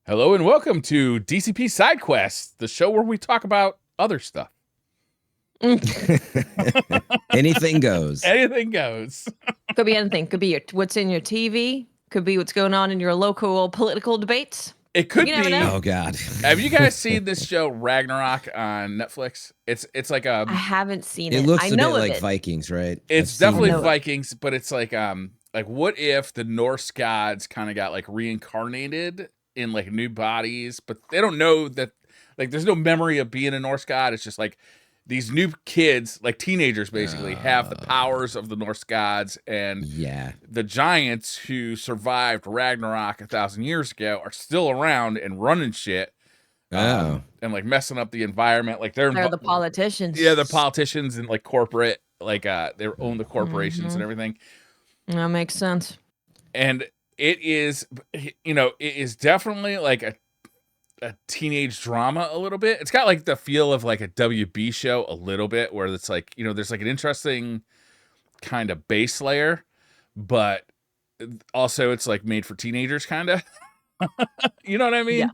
Hello and welcome to DCP SideQuest, the show where we talk about other stuff. Anything goes. Anything goes. Could be anything. Could be what's in your TV. Could be what's going on in your local political debates. It could You never be. know. Oh God. Have you guys seen this show Ragnarok on Netflix? It's like I haven't seen it. It looks I a know bit of like it. Vikings, right? it's I've seen definitely it. Vikings, but it's like what if the Norse gods kind of got like reincarnated in like new bodies, but they don't know that, like, there's no memory of being a Norse god. It's just like these new kids, like teenagers basically, have the powers of the Norse gods, and Yeah. the giants who survived Ragnarok 1,000 years ago are still around and running shit. Oh. And like messing up the environment. Like they're They're the politicians. Yeah, the politicians and like corporate, like they own the corporations and everything. That makes sense. And it is, you know, it is definitely like a teenage drama a little bit. It's got like the feel of like a WB show a little bit, where it's like, you know, there's like an interesting kind of base layer, but also it's like made for teenagers kind of. You know what I mean? Yeah.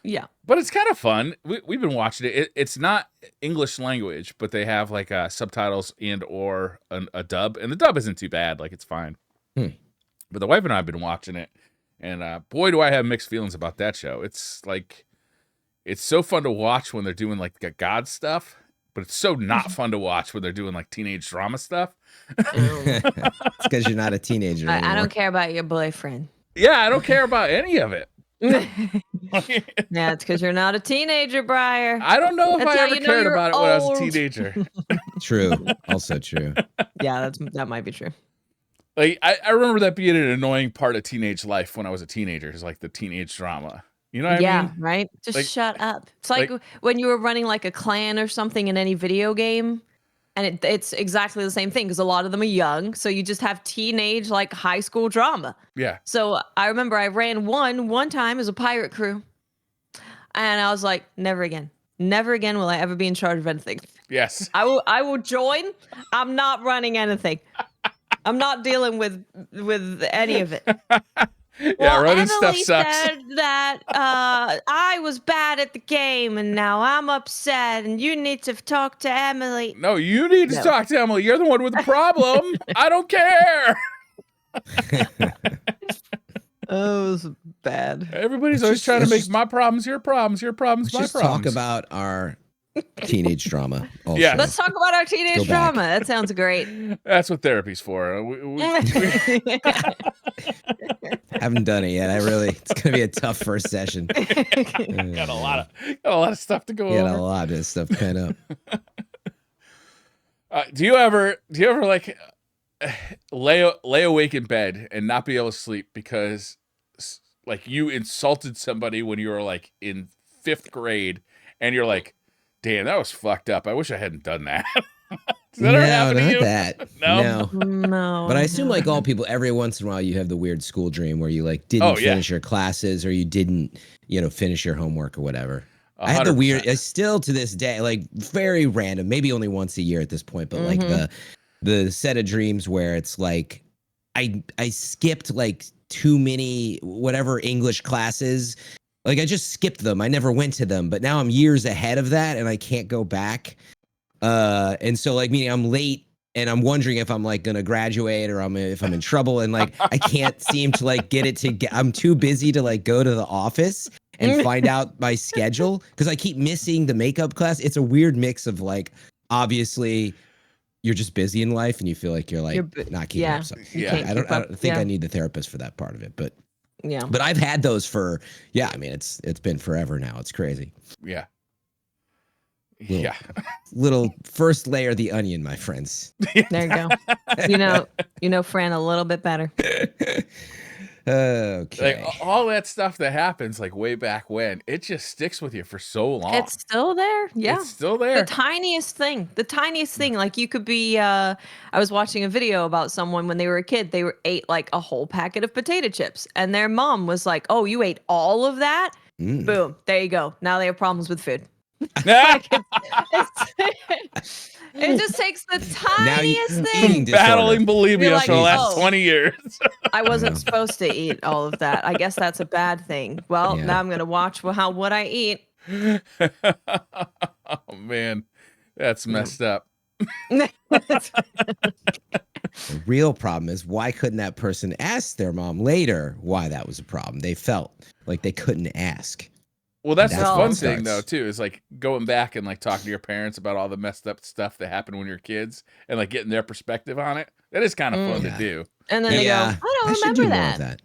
Yeah. But it's kind of fun. We've been watching it. It's not English language, but they have like subtitles and or a dub, and the dub isn't too bad. Like, it's fine. But the wife and I have been watching it, and boy, do I have mixed feelings about that show. It's like, it's so fun to watch when they're doing like God stuff, but it's so not fun to watch when they're doing like teenage drama stuff. It's because you're not a teenager. I don't care about your boyfriend. Yeah, I don't care about any of it. Yeah, it's because you're not a teenager, Briar. I don't know if That's I how ever you know cared you're about it when I was a old. teenager. True. Also true. Yeah, that might be true. Like, I remember that being an annoying part of teenage life when I was a teenager, is like the teenage drama. You know what I mean? Right? Just Like- shut up. It's like when you were running like a clan or something in any video game, and it's exactly the same thing because a lot of them are young. So you just have teenage, like high school drama. Yeah. So I remember I ran one time as a pirate crew, and I was like, never again. Never again will I ever be in charge of anything. Yes. I will join. I'm not running anything. I'm not dealing with any of it. Yeah, running stuff Emily sucks. said that I was bad at the game, and now I'm upset, and you need to talk to Emily. No, you need to No. talk to Emily. You're the one with the problem. I don't care. Oh, it was bad. Everybody's Let's always just- trying to let's make just- my problems your problems, your problems Let's my just problems. talk about our teenage drama. Also. Yeah. Let's talk about our Go teenage back. drama. That sounds great. That's what therapy's for. Haven't done it yet. It's gonna be a tough first session. got a lot of stuff to go Got over. a lot of stuff pent up. Do you ever like lay awake in bed and not be able to sleep because like you insulted somebody when you were like in 5th grade, and you're like, damn, that was fucked up. I wish I hadn't done that. Does that ever happen to not you? that. No? No. But I assume, like all people, every once in a while you have the weird school dream where you like didn't Oh, yeah. finish your classes or you didn't, finish your homework or whatever. I had the 100%. weird. I still to this day, like very random, maybe only once a year at this point, but like the set of dreams where it's like I skipped like too many whatever English classes. Like I just skipped them. I never went to them, but now I'm years ahead of that and I can't go back. And so like meaning I'm late and I'm wondering if I'm like gonna graduate or if I'm in trouble, and like I can't seem to like I'm too busy to like go to the office and find out my schedule because I keep missing the makeup class. It's a weird mix of like, obviously you're just busy in life and you feel like you're like not keeping up. So Yeah. I don't think I need the therapist for that part of it, but I've had those for, I mean, it's been forever now. It's crazy. Yeah. Little- Yeah. Little first layer of the onion, my friends. There you go. You know Fran a little bit better. Okay. Like all that stuff that happens like way back when, it just sticks with you for so long. It's still there. Yeah. It's still there. The tiniest thing. Like you could be I was watching a video about someone when they were a kid, they ate like a whole packet of potato chips and their mom was like, "Oh, you ate all of that?" Boom. There you go. Now they have problems with food. Like, It just takes the Now tiniest eating thing. disorder. Battling bulimia You're like, for the last oh. 20 years. I wasn't supposed to eat all of that. I guess that's a bad thing. Well, Yeah. now I'm gonna watch what I eat. Oh man, that's messed up. The real problem is, why couldn't that person ask their mom later why that was a problem? They felt like they couldn't ask. Well, that's That's the where fun it thing though, starts. too, is like going back and like talking to your parents about all the messed up stuff that happened when you're kids and like getting their perspective on it. That is kind of fun Yeah. to do. And then they go, Yeah, I I don't should do remember more of that. that.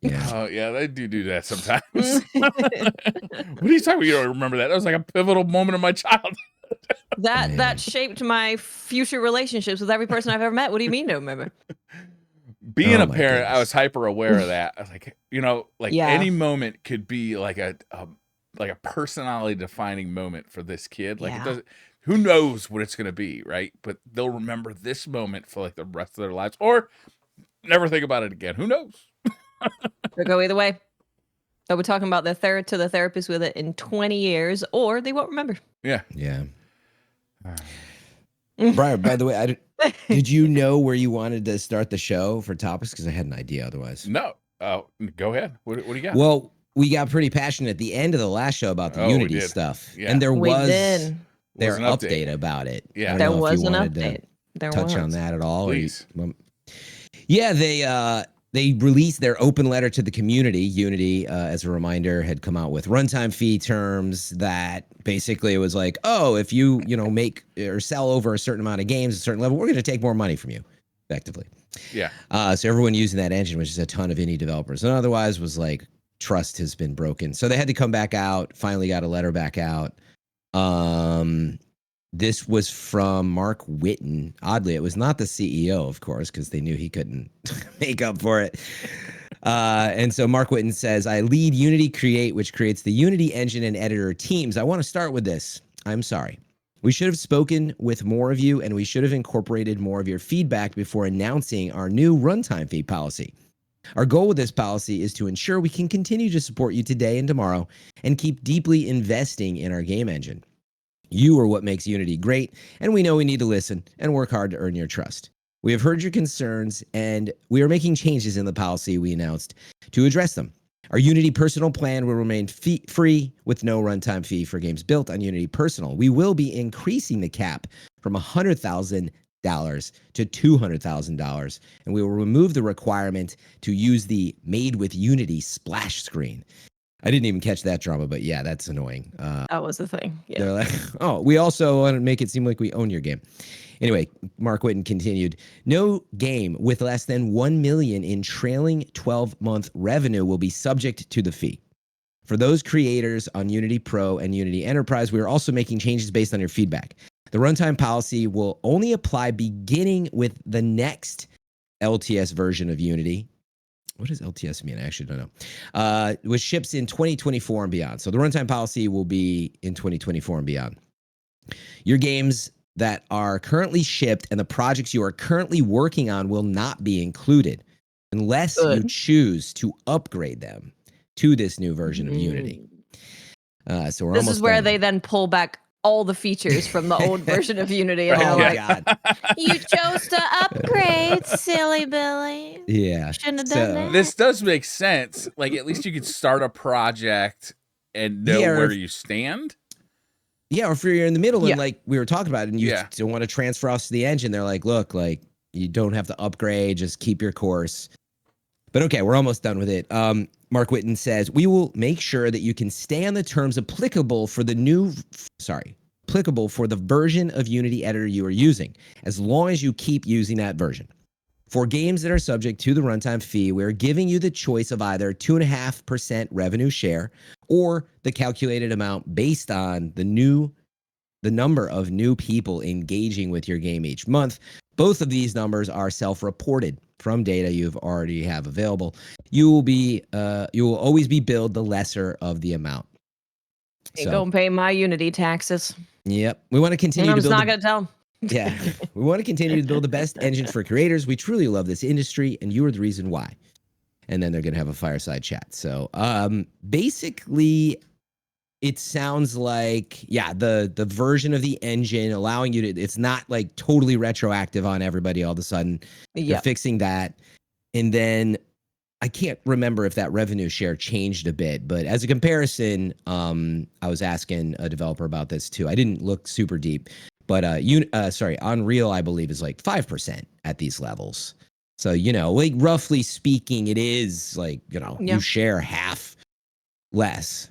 Yeah. Oh yeah, they do that sometimes. What are you talking about? You don't remember that? That was like a pivotal moment of my childhood. Man. That shaped my future relationships with every person I've ever met. What do you mean, don't remember? Being Oh a my parent, I goodness. was hyper aware of that. I was like, like Yeah. any moment could be like a personality defining moment for this kid. Like it Yeah. doesn't. Who knows what it's gonna be, right? But they'll remember this moment for like the rest of their lives, or never think about it again. Who knows? They'll go either way. They'll be talking about the therapist with it in 20 years, or they won't remember. Yeah. Yeah. Briar, by the way, did you know where you wanted to start the show for topics? Because I had an idea otherwise. No. Oh, go ahead. What do you got? Well, we got pretty passionate at the end of the last show about the Oh, we Unity did. stuff. Yeah. And there We was did. their Was an update. update about it. Yeah. I don't There know if was you an wanted update. to There touch on was. that at all. Please. Yeah, they released their open letter to the community. Unity, as a reminder, had come out with runtime fee terms that basically it was like, oh, if you make or sell over a certain amount of games, a certain level, we're going to take more money from you, effectively. Yeah. So everyone using that engine, which is a ton of indie developers, and otherwise was like, trust has been broken. So they had to come back out. Finally, got a letter back out. This was from Mark Whitten. Oddly, it was not the CEO, of course, because they knew he couldn't make up for it. And so Mark Whitten says, I lead Unity Create, which creates the Unity engine and editor teams. I want to start with this. I'm sorry. We should have spoken with more of you, and we should have incorporated more of your feedback before announcing our new runtime fee policy. Our goal with this policy is to ensure we can continue to support you today and tomorrow and keep deeply investing in our game engine. You are what makes Unity great, and we know we need to listen and work hard to earn your trust. We have heard your concerns, and we are making changes in the policy we announced to address them. Our Unity Personal plan will remain free with no runtime fee for games built on Unity Personal. We will be increasing the cap from $100,000 to $200,000, and we will remove the requirement to use the Made with Unity splash screen. I didn't even catch that drama, but yeah, that's annoying. That was the thing. Yeah. They're like, oh, we also want to make it seem like we own your game. Anyway, Mark Whitten continued, no game with less than 1 million in trailing 12-month revenue will be subject to the fee. For those creators on Unity Pro and Unity Enterprise, we are also making changes based on your feedback. The runtime policy will only apply beginning with the next LTS version of Unity. What does LTS mean? I actually don't know. Which ships in 2024 and beyond. So the runtime policy will be in 2024 and beyond. Your games that are currently shipped and the projects you are currently working on will not be included unless you choose to upgrade them to this new version of Unity. So we're This almost is where done. they then pull back all the features from the old version of Unity, and Oh they're my like, God. "You chose to upgrade, silly Billy. Yeah. Shouldn't have done that." This does make sense. Like at least you could start a project and know Yeah, or where if- you stand. Yeah, or if you're in the middle Yeah. and like we were talking about, and you Yeah. don't want to transfer us to the engine, they're like, look, like you don't have to upgrade, just keep your course. But okay, we're almost done with it. Mark Whitten says, we will make sure that you can stay on the terms applicable for the version of Unity editor you are using, as long as you keep using that version. For games that are subject to the runtime fee, we're giving you the choice of either 2.5% revenue share or the calculated amount based on the number of new people engaging with your game each month. Both of these numbers are self-reported from data you've already have available. You will always be billed the lesser of the amount. Ain't gonna pay my Unity taxes. Yep. We want to continue I'm to just build not gonna tell them. Yeah. We want to continue to build the best engine for creators. We truly love this industry, and you are the reason why. And then they're going to have a fireside chat. So basically, it sounds like, the version of the engine allowing you to, it's not like totally retroactive on everybody all of a sudden. They're fixing that. And then I can't remember if that revenue share changed a bit, but as a comparison, I was asking a developer about this too. I didn't look super deep, but Unreal, I believe, is like 5% at these levels. So, like roughly speaking, it is like, you share half less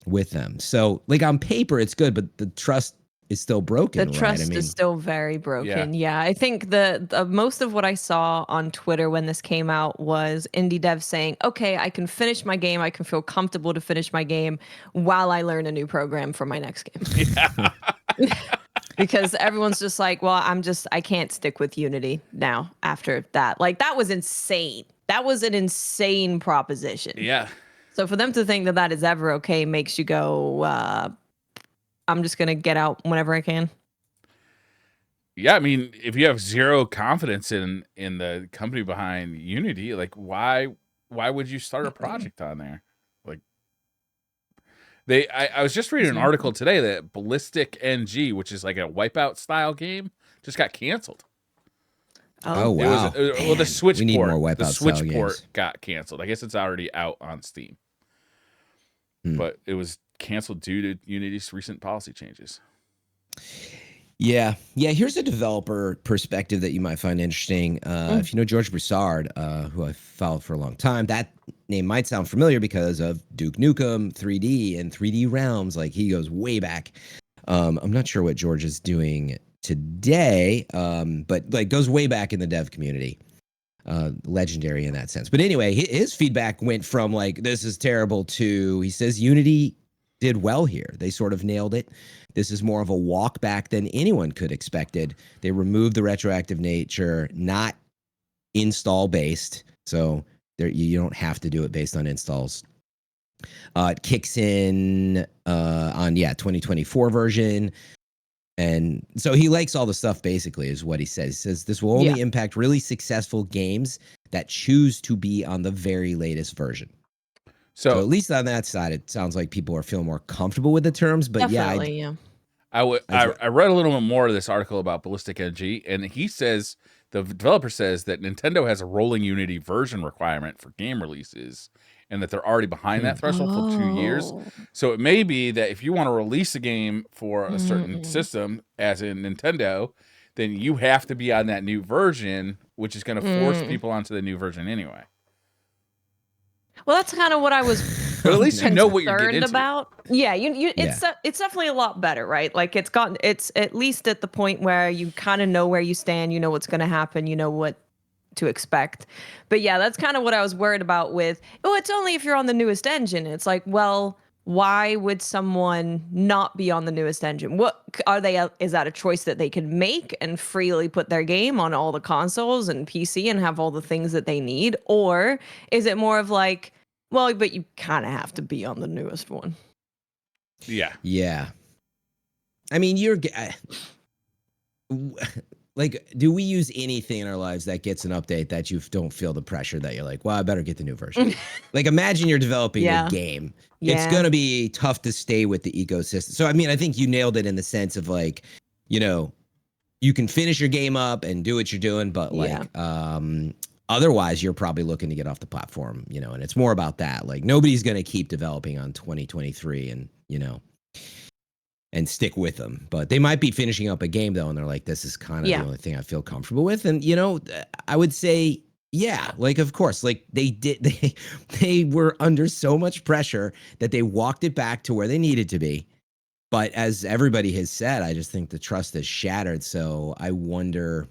with them. So like on paper, it's good, but the trust is still broken. The trust is still very broken. Yeah. I think the most of what I saw on Twitter when this came out was indie devs saying, okay, I can finish my game. I can feel comfortable to finish my game while I learn a new program for my next game. Yeah. Because everyone's just like, well, I can't stick with Unity now after that. Like, that was insane. That was an insane proposition. Yeah. So for them to think that that is ever okay makes you go, I'm just going to get out whenever I can. Yeah, I mean, if you have zero confidence in the company behind Unity, like why would you start a project on there? Like I was just reading an article today that Ballistic NG, which is like a Wipeout style game, just got canceled. Oh wow! The Switch we need port, more the Switch port games. got canceled. I guess it's already out on Steam, but it was canceled due to Unity's recent policy changes. Yeah. Here's a developer perspective that you might find interesting. If you know George Broussard, who I followed for a long time, that name might sound familiar because of Duke Nukem 3D and 3D Realms. Like, he goes way back. I'm not sure what George is doing today, but like goes way back in the dev community. Legendary in that sense. But anyway, his feedback went from like, this is terrible, to, he says, Unity did well here. They sort of nailed it. This is more of a walk back than anyone could expected. They removed the retroactive nature, not install based. So there, you don't have to do it based on installs. It kicks in on 2024 version. And so he likes all the stuff, basically, is what he says. He says this will only impact really successful games that choose to be on the very latest version. So at least on that side, it sounds like people are feeling more comfortable with the terms. But I read a little bit more of this article about Ballistic NG, and he says, the developer says that Nintendo has a rolling Unity version requirement for game releases, and that they're already behind that threshold for 2 years. So it may be that if you want to release a game for a certain system, as in Nintendo, then you have to be on that new version, which is going to force people onto the new version anyway. Well, that's kind of what I was. But at least you know what you're getting into. About. Yeah, it's definitely a lot better, right? Like, it's at least at the point where you kind of know where you stand, you know what's going to happen, you know what to expect. But yeah, that's kind of what I was worried about with, it's only if you're on the newest engine. It's like, well, why would someone not be on the newest engine? What are they? Is that a choice that they can make and freely put their game on all the consoles and PC and have all the things that they need? Or is it more of like, well, but you kind of have to be on the newest one? Yeah. I mean, like, do we use anything in our lives that gets an update that you don't feel the pressure that you're like, well, I better get the new version? Like, imagine you're developing a game. It's going to be tough to stay with the ecosystem. So, I mean, I think you nailed it in the sense of like, you can finish your game up and do what you're doing, but like, otherwise you're probably looking to get off the platform, and it's more about that. Like, nobody's going to keep developing on 2023 and, and stick with them. But they might be finishing up a game, though, and they're like, this is kind of the only thing I feel comfortable with. And, I would say, like, of course, like they were under so much pressure that they walked it back to where they needed to be. But as everybody has said, I just think the trust is shattered. So I wonder,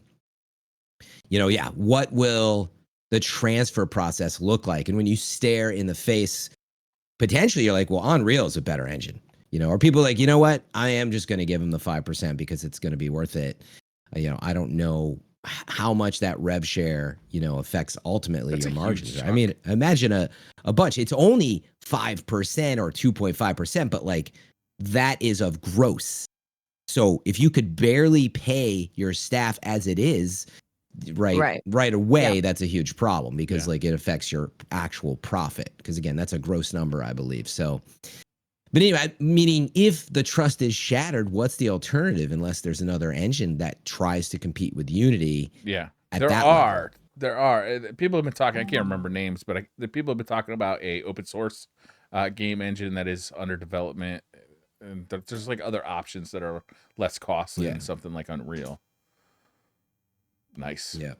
what will the transfer process look like? And when you stare in the face, potentially you're like, well, Unreal is a better engine. Or people like, you know what? I am just going to give them the 5% because it's going to be worth it. I don't know how much that rev share, affects ultimately your margins. I mean, imagine a bunch. It's only 5% or 2.5%, but like that is of gross. So if you could barely pay your staff as it is, right away, that's a huge problem because like it affects your actual profit. Because again, that's a gross number, I believe. So. But anyway, meaning if the trust is shattered, what's the alternative unless there's another engine that tries to compete with Unity? Yeah, at there that are. level? There are. People have been talking. I can't remember names, but the people have been talking about a open source game engine that is under development, and there's like other options that are less costly than something like Unreal. Nice. Yeah.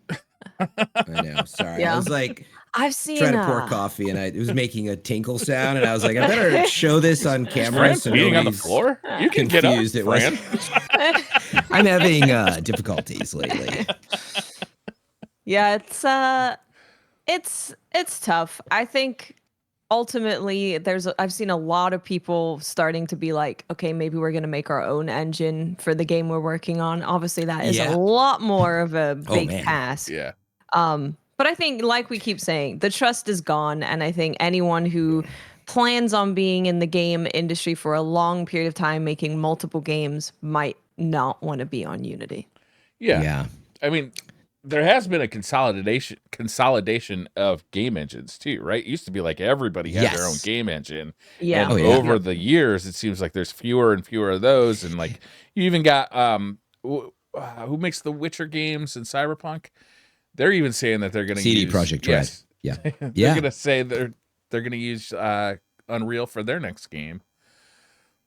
I know. Sorry. I was like I've seen trying to pour coffee and it was making a tinkle sound and I was like, I better show this on camera. Fran's So beating on the nobody's floor. You can get up, confused. Fran. I'm having difficulties lately. Yeah, it's tough. I think ultimately I've seen a lot of people starting to be like, okay, maybe we're going to make our own engine for the game we're working on. Obviously that is a lot more of a big task. Yeah. But I think, like we keep saying, the trust is gone, and I think anyone who plans on being in the game industry for a long period of time making multiple games might not want to be on Unity. Yeah. I mean, there has been a consolidation of game engines too, right? It used to be like everybody had their own game engine. Yeah. And over the years, it seems like there's fewer and fewer of those. And like you even got who makes the Witcher games and Cyberpunk? They're even saying that they're going to CD use Projekt Red. Yeah. they're going to say they're going to use Unreal for their next game.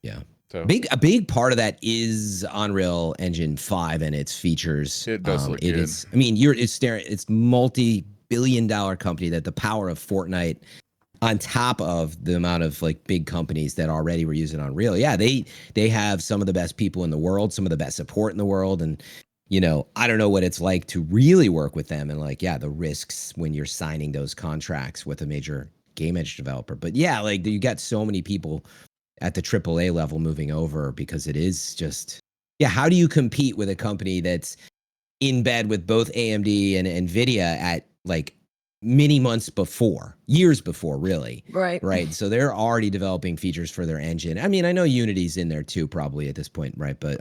Yeah. So a big part of that is Unreal Engine 5 and its features. It does look good. Is, I mean, it's multi-billion-dollar company that the power of Fortnite on top of the amount of like big companies that already were using Unreal. Yeah, they have some of the best people in the world, some of the best support in the world, and you know, I don't know what it's like to really work with them and like, yeah, the risks when you're signing those contracts with a major game edge developer. But yeah, like you got so many people at the AAA level moving over because it is just, yeah, how do you compete with a company that's in bed with both AMD and NVIDIA at like many months before, years before, really? Right. So they're already developing features for their engine. I mean, I know Unity's in there too, probably at this point, right? But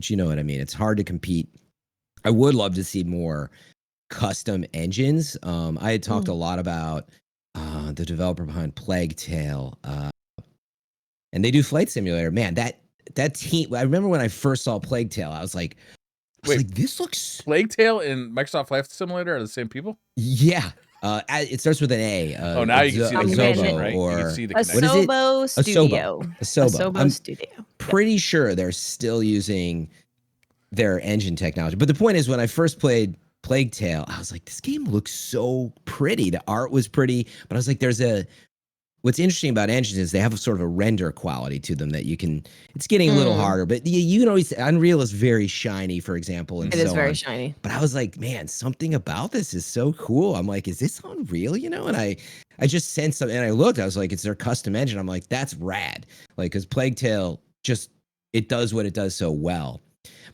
you know what I mean? It's hard to compete. I would love to see more custom engines. I had talked a lot about the developer behind Plague Tale, and they do Flight Simulator. Man, that team. I remember when I first saw Plague Tale, I was like, this looks. Plague Tale and Microsoft Flight Simulator are the same people? Yeah. It starts with an A. Now you can see the connection, Asobo, right? Or you can see the connection. Asobo Studio. Asobo Studio. Pretty sure they're still using their engine technology. But the point is, when I first played Plague Tale, I was like, this game looks so pretty. The art was pretty, but I was like, what's interesting about engines is they have a sort of a render quality to them that you can, it's getting a little harder, but you can always, Unreal is very shiny, for example. And it is very shiny. But I was like, man, something about this is so cool. I'm like, is this Unreal? You know, and I just sensed something, and I looked, I was like, it's their custom engine. I'm like, that's rad. Like, because Plague Tale it does what it does so well.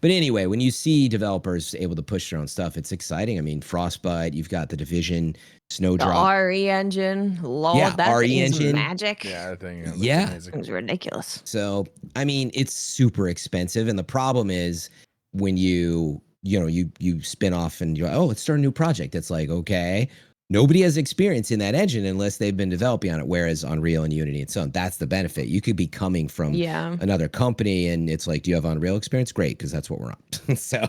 But anyway, when you see developers able to push their own stuff, it's exciting. I mean, Frostbite, you've got the Division, Snowdrop. The RE engine. Lord, that RE thing's engine. magic. Yeah, that thing. It's ridiculous. So, I mean, it's super expensive. And the problem is when you spin off and you're, oh, let's start a new project. It's like, okay, nobody has experience in that engine unless they've been developing on it. Whereas Unreal and Unity and so on, that's the benefit. You could be coming from another company and it's like, do you have Unreal experience? Great, because that's what we're on. So,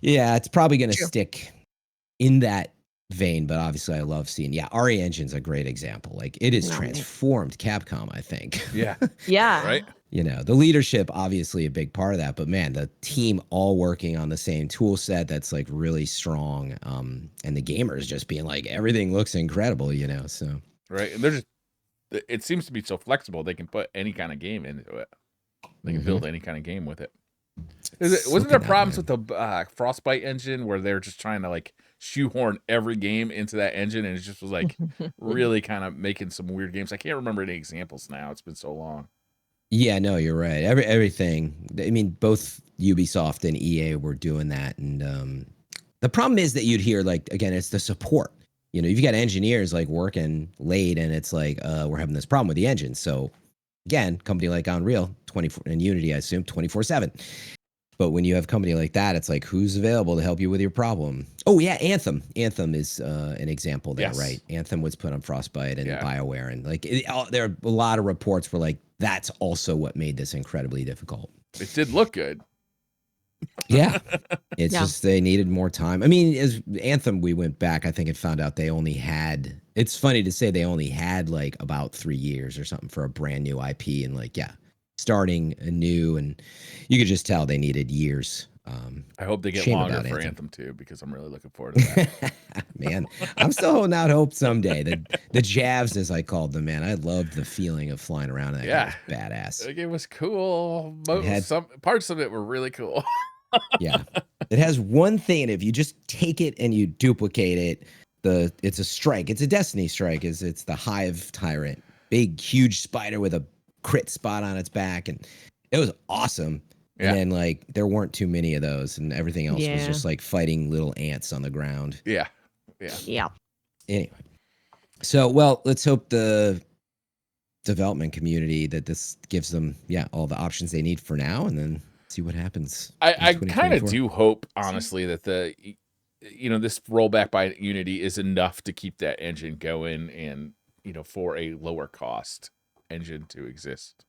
yeah, it's probably going to stick in that vein, but obviously I love seeing, RE Engine's a great example. Like, it has transformed Capcom, I think. Yeah. Yeah. Right? You know, the leadership, obviously a big part of that, but man, the team all working on the same tool set that's like really strong. And the gamers just being like, everything looks incredible, you know, so. Right. And it seems to be so flexible. They can put any kind of game into it. They can build any kind of game with it. Wasn't there problems with the Frostbite engine where they're just trying to like shoehorn every game into that engine, and it just was like really kind of making some weird games? I can't remember any examples now. It's been so long. Yeah, no, you're right. Everything. I mean, both Ubisoft and EA were doing that, and the problem is that you'd hear, like, again, it's the support. You know, you've got engineers like working late, and it's like, we're having this problem with the engine. So, again, company like Unreal, 24 and Unity, I assume 24/7. But when you have a company like that, it's like, who's available to help you with your problem? Oh yeah, Anthem. Anthem is an example there, right? Anthem was put on Frostbite and BioWare, and like there are a lot of reports where like that's also what made this incredibly difficult. It did look good. Yeah. It's just they needed more time. I mean, as Anthem, we went back, I think, and found out they only had, it's funny to say they only had like about 3 years or something for a brand new IP, and like, starting anew, and you could just tell they needed years. I hope they get longer for Anthem 2, because I'm really looking forward to that. Man, I'm still holding out hope someday. The Javs, as I called them, man, I loved the feeling of flying around. That guy was badass. It was cool. Some parts of it were really cool. Yeah, it has one thing, and if you just take it and you duplicate it, it's a strike. It's a Destiny strike. It's the Hive Tyrant, big huge spider with a crit spot on its back, and it was awesome. And then like there weren't too many of those, and everything else was just like fighting little ants on the ground. Yeah. Anyway, so well, let's hope the development community that this gives them all the options they need for now, and then see what happens. I kind of do hope, honestly, that this rollback by Unity is enough to keep that engine going, and for a lower cost engine to exist.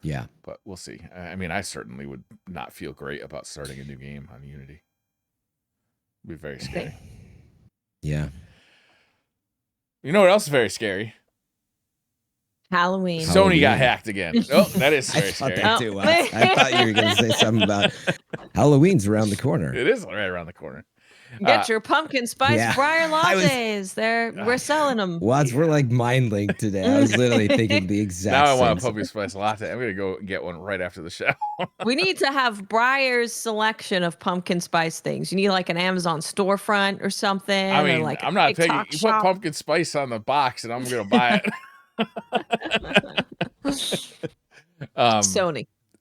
Yeah, but we'll see. I mean, I certainly would not feel great about starting a new game on Unity. It'd be very scary. Yeah. You know what else is very scary? Halloween. Sony got hacked again. Oh, that is very scary. I thought you were going to say something about Halloween's around the corner. It is right around the corner. Get your pumpkin spice Briar lattes. We're selling them. Wads, we're like mind linked today. I was literally thinking the exact now same. I want a pumpkin spice latte. I'm gonna go get one right after the show. We need to have Briar's selection of pumpkin spice things. You need like an Amazon storefront or something. I mean, or like I'm not taking. You put pumpkin spice on the box, and I'm gonna buy it.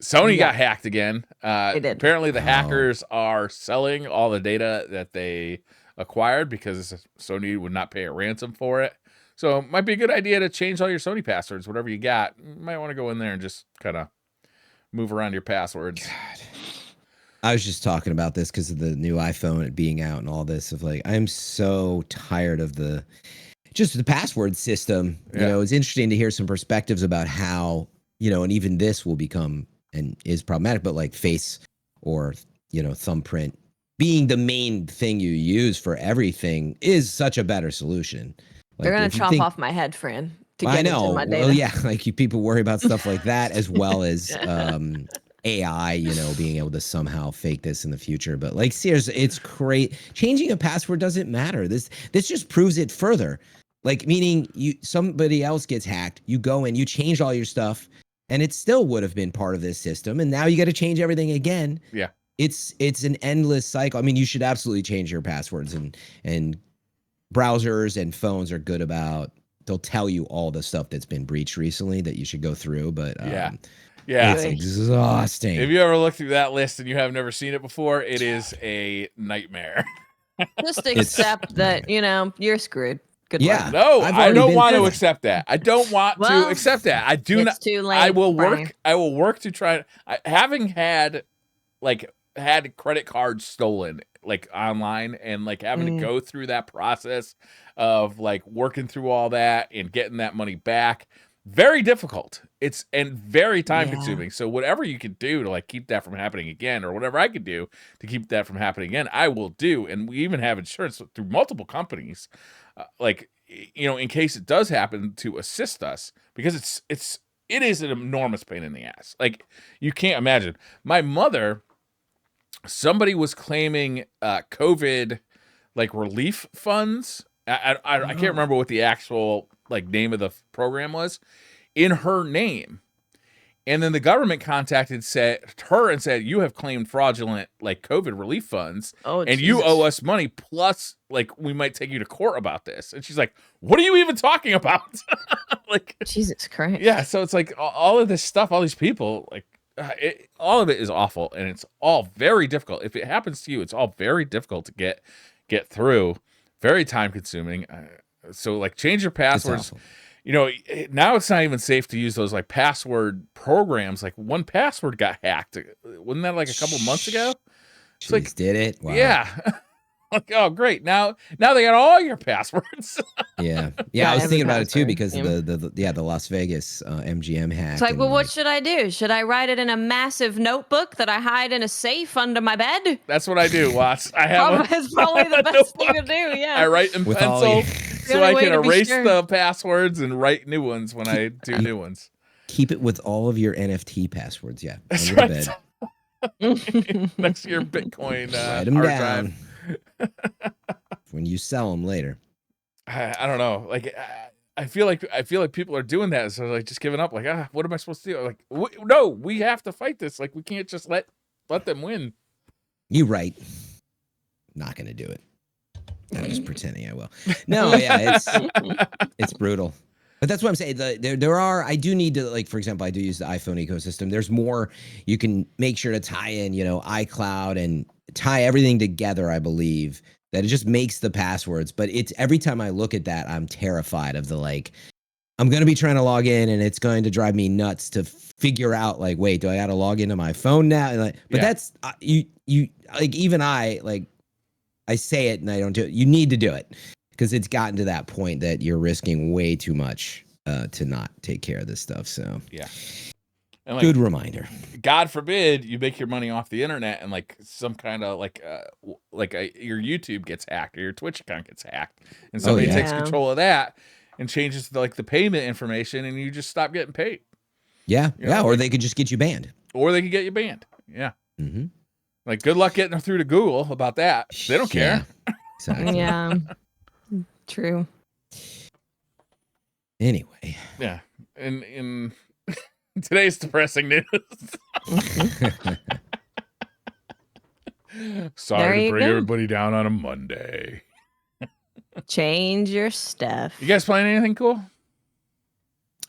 Sony got hacked again. They did. Apparently, the hackers are selling all the data that they acquired because Sony would not pay a ransom for it. So it might be a good idea to change all your Sony passwords, whatever you got. You might want to go in there and just kind of move around your passwords. God. I was just talking about this because of the new iPhone being out and all this. Of like, I'm so tired of the password system. Yeah. It's interesting to hear some perspectives about how, and even this will become and is problematic, but like face or, thumbprint being the main thing you use for everything is such a better solution. Like, they're going to chop off my head, Fran, to get into my data. Well, yeah, like people worry about stuff like that as well as AI, being able to somehow fake this in the future. But like, seriously, it's great. Changing a password doesn't matter. This just proves it further. Like, meaning somebody else gets hacked, you go in, you change all your stuff, and it still would have been part of this system. And now you got to change everything again. Yeah. It's an endless cycle. I mean, you should absolutely change your passwords, and browsers and phones are good about, they'll tell you all the stuff that's been breached recently that you should go through. But it's exhausting. If you ever look through that list and you have never seen it before, it is a nightmare. Just accept that, you're screwed. Good luck. No, I don't want to accept that. I don't want to accept that. I do not. Too late, I will work. Brian. I will work to try. Having had credit cards stolen like online, and like having to go through that process of like working through all that and getting that money back, very difficult. It's very time consuming. So whatever you can do to like keep that from happening again, or whatever I could do to keep that from happening again, I will do. And we even have insurance through multiple companies, in case it does happen, to assist us, because it is an enormous pain in the ass. Like, you can't imagine. My mother, somebody was claiming COVID like relief funds. I can't remember what the actual like name of the program was, in her name. And then the government contacted her and said, you have claimed fraudulent like COVID relief funds, and you owe us money, plus like we might take you to court about this. And she's like, what are you even talking about? Like, Jesus Christ. Yeah, so it's like all of this stuff, all these people, like all of it is awful, and it's all very difficult. If it happens to you, it's all very difficult to get through, very time consuming. So like, change your passwords. Now it's not even safe to use those like password programs. Like, 1Password got hacked. Wasn't that like a couple months ago? It's like, did it? Wow. Yeah. Like, oh, great. Now they got all your passwords. Yeah. I Got was every thinking about it too password. because of the Las Vegas MGM hack. It's like, and, well, what should I do? Should I write it in a massive notebook that I hide in a safe under my bed? That's what I do, Watts. I have It's probably the best thing to do. Yeah. I write in With all pencil your- so only I way can to be erase sure. the passwords and write new ones when I do new ones. keep it with all of your NFT passwords. Yeah. That's Under right. the bed. Next to your Bitcoin Write them hard down drive. when you sell them later. I don't know. Like I feel like people are doing that. So like just giving up. Like what am I supposed to do? Like no, we have to fight this. Like we can't just let them win. You right. Not gonna do it. I'm just pretending I will. No, yeah, it's brutal. But that's what I'm saying. There are, I do need to, like, for example, I do use the iPhone ecosystem. There's more you can make sure to tie in, iCloud and tie everything together, I believe, that it just makes the passwords. But it's every time I look at that, I'm terrified of I'm going to be trying to log in and it's going to drive me nuts to figure out, like, wait, do I got to log into my phone now? And but that's, you like, even I say it and I don't do it. You need to do it. Because it's gotten to that point that you're risking way too much to not take care of this stuff. So yeah, and good reminder. God forbid you make your money off the internet and like some kind of your YouTube gets hacked or your Twitch account gets hacked, and somebody takes control of that and changes the payment information, and you just stop getting paid. Yeah, or they could just get you banned. Or they could get you banned. Yeah. Mm-hmm. Like good luck getting through to Google about that. They don't care. Exactly. Yeah. True. Anyway. Yeah. In today's depressing news. Sorry to bring everybody down on a Monday. Change your stuff. You guys playing anything cool?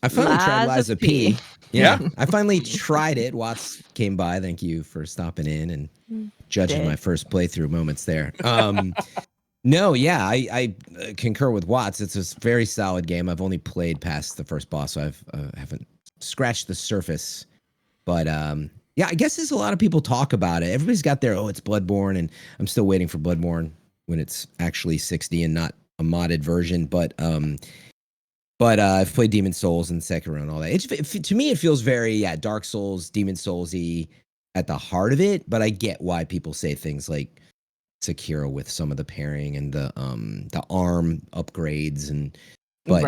I finally tried Liza P. Yeah. I finally tried it. Watts came by. Thank you for stopping in and judging my first playthrough moments there. No, yeah, I concur with Watts. It's a very solid game. I've only played past the first boss, so I haven't scratched the surface. But yeah, I guess there's a lot of people talk about it. Everybody's got their, it's Bloodborne, and I'm still waiting for Bloodborne when it's actually 60 and not a modded version. But I've played Demon Souls and Sekiro and all that. To me, it feels very Dark Souls, Demon Souls-y at the heart of it. But I get why people say things like Sekiro with some of the pairing and the arm upgrades but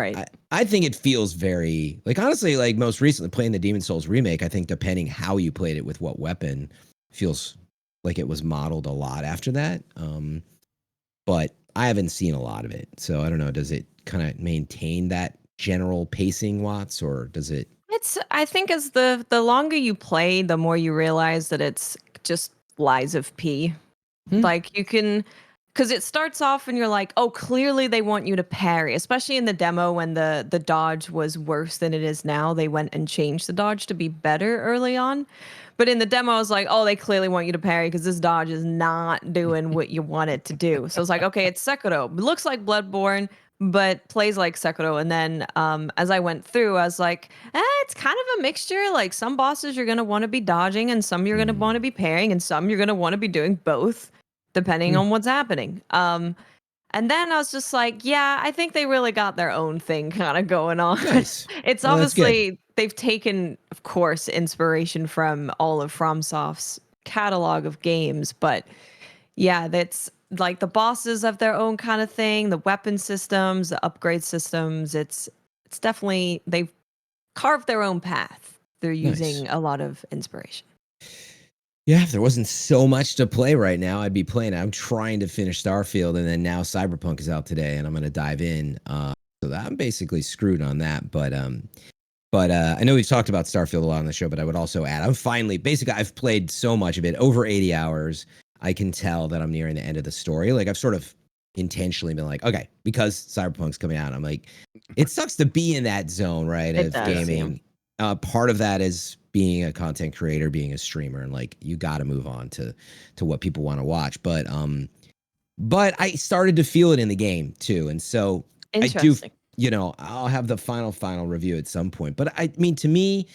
I think it feels very honestly most recently playing the Demon Souls remake. I think depending how you played it with what weapon feels like it was modeled a lot after that. But I haven't seen a lot of it, so I don't know. Does it kind of maintain that general pacing, Watts, or does it? I think as the longer you play, the more you realize that it's just lies of P. Like you can, because it starts off and you're like, oh, clearly they want you to parry, especially in the demo when the dodge was worse than it is now. They went and changed the dodge to be better early on. But in the demo, I was like, oh, they clearly want you to parry because this dodge is not doing what you want it to do. So it's like, okay, it's Sekiro. It looks like Bloodborne, but plays like Sekiro. And then as I went through, I was like, it's kind of a mixture. Like some bosses you're going to want to be dodging and some you're going to want to be parrying and some you're going to want to be doing both, depending on what's happening. And then I was just like, yeah, I think they really got their own thing kind of going on. Nice. It's obviously, they've taken, of course, inspiration from all of FromSoft's catalog of games. But yeah, that's like the bosses have their own kind of thing, the weapon systems, the upgrade systems. It's definitely, they've carved their own path. They're using a lot of inspiration. Yeah, if there wasn't so much to play right now, I'd be playing it. I'm trying to finish Starfield, and then now Cyberpunk is out today, and I'm going to dive in. So I'm basically screwed on that. But I know we've talked about Starfield a lot on the show, but I would also add, I've played so much of it, over 80 hours. I can tell that I'm nearing the end of the story. Like, I've sort of intentionally been like, okay, because Cyberpunk's coming out, I'm like, it sucks to be in that zone, right, of gaming. Part of that is being a content creator, being a streamer, and like you got to move on to what people want to watch. But I started to feel it in the game too, and so I do. I'll have the final review at some point. But I mean, to me,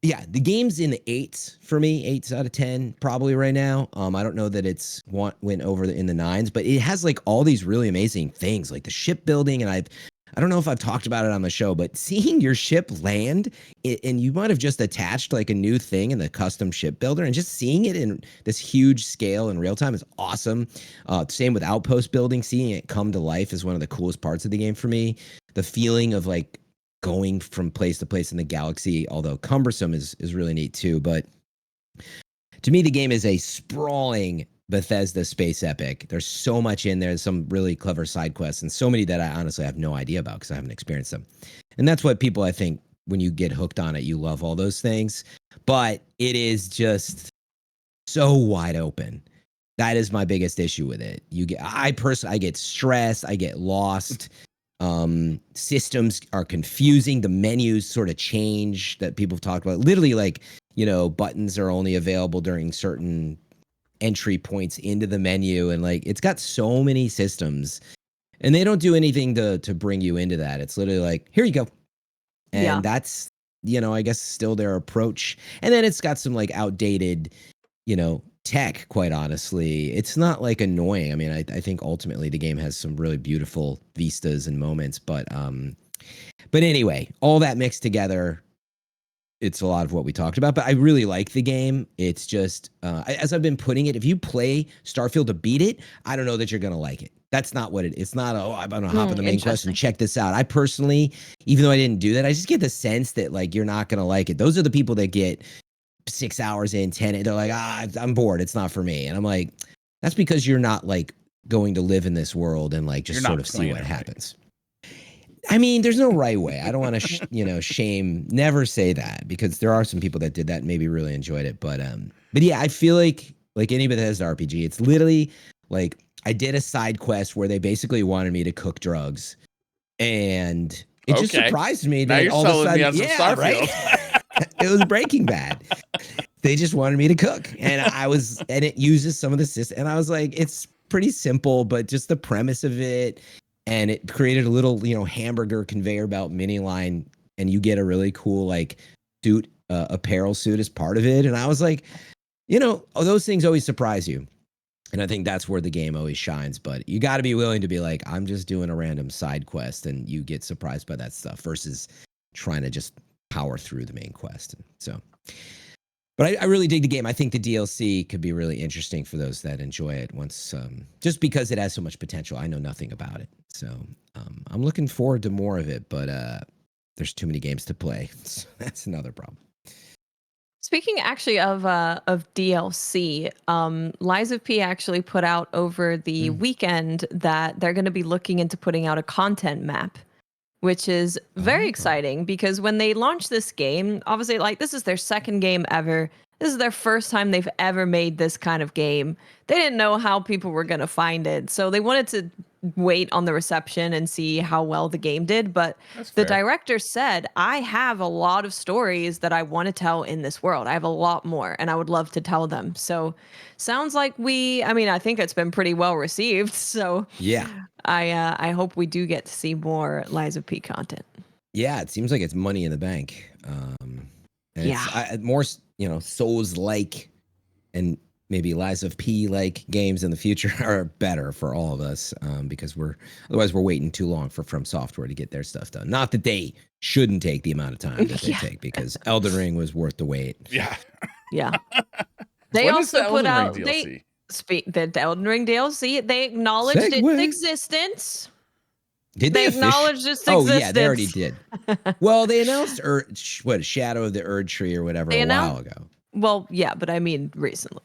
Yeah, the game's in the 8s for me, 8s out of 10 probably right now. I don't know that it's went over in the 9s, but it has like all these really amazing things, like the shipbuilding. And I don't know if I've talked about it on the show, but seeing your ship land, and you might have just attached like a new thing in the custom shipbuilder, and just seeing it in this huge scale in real time is awesome. Same with outpost building, seeing it come to life is one of the coolest parts of the game for me. The feeling of like going from place to place in the galaxy, although cumbersome, is really neat too. But to me, the game is a sprawling Bethesda space epic. There's so much in there, some really clever side quests, and so many that I honestly have no idea about because I haven't experienced them. And that's what people, I think, when you get hooked on it, you love all those things. But it is just so wide open. That is my biggest issue with it. I get stressed, I get lost. Systems are confusing. The menus sort of change that people have talked about. Literally, like, buttons are only available during certain entry points into the menu, and like it's got so many systems, and they don't do anything to bring you into that. It's literally like, here you go, and that's I guess still their approach. And then it's got some like outdated tech, quite honestly. It's not like annoying. I mean, I think ultimately the game has some really beautiful vistas and moments, but anyway, all that mixed together, it's a lot of what we talked about. But I really like the game. It's just as I've been putting it, if you play Starfield to beat it, I don't know that you're gonna like it. That's not what it's not. I'm gonna hop on the main quest and check this out. I personally, even though I didn't do that, I just get the sense that like you're not gonna like it. Those are the people that get 6 hours in, 10, and they're like, I'm bored, it's not for me. And I'm like, that's because you're not like going to live in this world and like just sort of see what happens. I mean, there's no right way. I don't want to shame, never say that, because there are some people that did that and maybe really enjoyed it. But yeah, I feel like anybody that has the RPG, it's literally like I did a side quest where they basically wanted me to cook drugs, and it just surprised me that all of a sudden, yeah, right. It was Breaking Bad. They just wanted me to cook, and it uses some of the system, and I was like, it's pretty simple, but just the premise of it, and it created a little, hamburger conveyor belt mini line, and you get a really cool like suit, apparel suit as part of it, and I was like, those things always surprise you, and I think that's where the game always shines. But you got to be willing to be like, I'm just doing a random side quest, and you get surprised by that stuff versus trying to just power through the main quest. So, but I really dig the game. I think the DLC could be really interesting for those that enjoy it once, just because it has so much potential. I know nothing about it, so I'm looking forward to more of it. But there's too many games to play. So that's another problem. Speaking actually of DLC, Lies of P actually put out over the weekend that they're going to be looking into putting out a content map, which is very exciting, because when they launched this game, obviously, like, this is their second game ever. This is their first time they've ever made this kind of game. They didn't know how people were going to find it, so they wanted to wait on the reception and see how well the game did. But the director said, I have a lot of stories that I want to tell in this world. I have a lot more, and I would love to tell them. So sounds like I think it's been pretty well received. So yeah, I hope we do get to see more Lies of P content. Yeah, it seems like it's money in the bank. And it's more, Souls-like and maybe Lies of P-like games in the future are better for all of us, because otherwise we're waiting too long for From Software to get their stuff done. Not that they shouldn't take the amount of time that they take, because Elden Ring was worth the wait. Yeah. Yeah. They also put out DLC? The Elden Ring DLC. They acknowledged its existence. Did they acknowledged its existence? Oh yeah, they already did. Well, they announced Shadow of the Erd Tree or whatever a while ago. Well, yeah, but I mean recently.